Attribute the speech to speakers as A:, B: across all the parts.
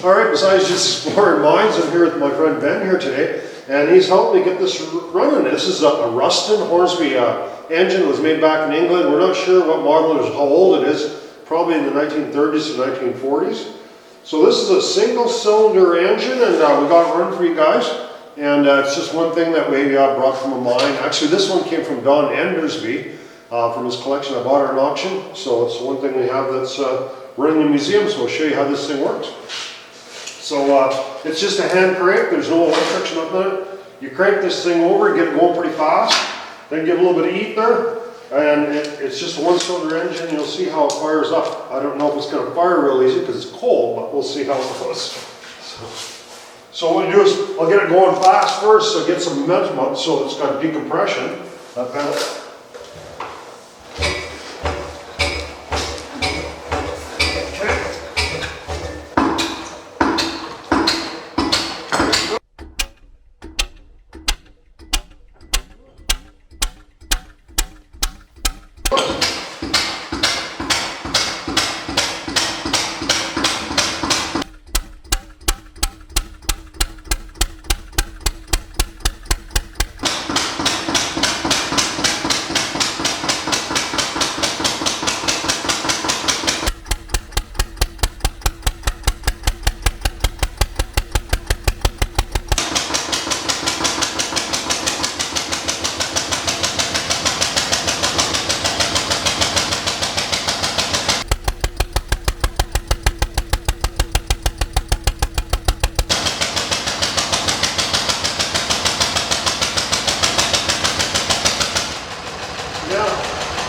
A: All right, besides just exploring mines, I'm here with my friend Ben here today, and he's helped me get this running. This is a Ruston Hornsby engine. It was made back in England. We're not sure what model it is, how old it is, probably in the 1930s to 1940s. So this is a single cylinder engine, and we got it running for you guys. And it's just one thing that we brought from a mine. Actually, this one came from Don Endersby from his collection. I bought it at an auction. So it's one thing we have that's running in the museum, so I'll show you how this thing works. So it's just a hand crank, there's no electrics, nothing on it. You crank this thing over, get it going pretty fast, then give a little bit of heat there, and it's just a one-cylinder engine. You'll see how it fires up. I don't know if it's going to fire real easy because it's cold, but we'll see how it goes. So what you do is, I'll get it going fast first, so get some momentum up, so it's got decompression. That pedal.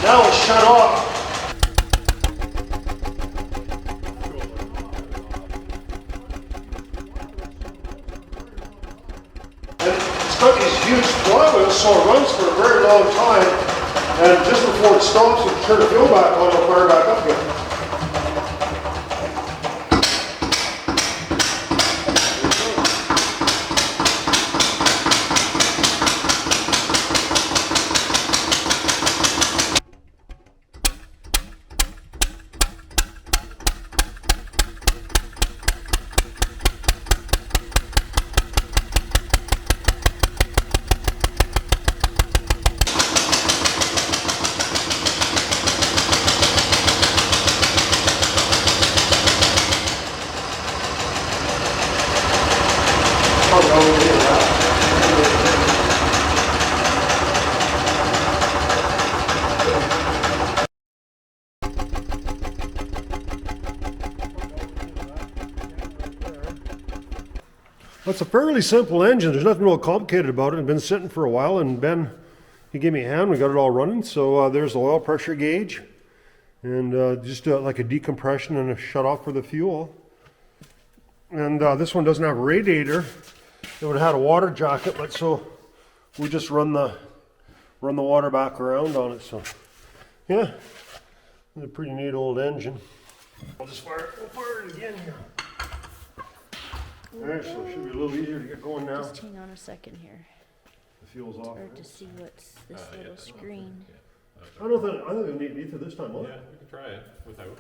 A: Now it's shut off. And it's got these huge flywheels, so it runs for a very long time. And just before it stops, you turn the fuel back on, it'll fire back up again. It's a fairly simple engine. There's nothing real complicated about it. It's been sitting for a while, and Ben, he gave me a hand. We got it all running. So there's the oil pressure gauge, and just like a decompression and a shut off for the fuel. And this one doesn't have a radiator. It would have had a water jacket, but so we just run the water back around on it. So yeah, it's a pretty neat old engine. I'll just fire it again here. Alright, so it should be a little easier to get going now.
B: Just hang on a second here.
A: The fuel's off.
B: Or to see what's this little screen.
A: I think we need ether this time, huh?
C: Yeah, we can try it without.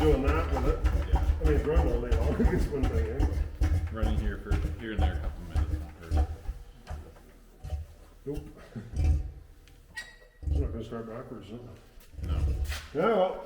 A: doing that with it.
C: Yeah.
A: I mean, it's running all day long, it's one thing, eh?
C: Running here and there a couple minutes. Or,
A: Nope. It's not gonna start backwards, huh?
C: no.
A: Yeah, well,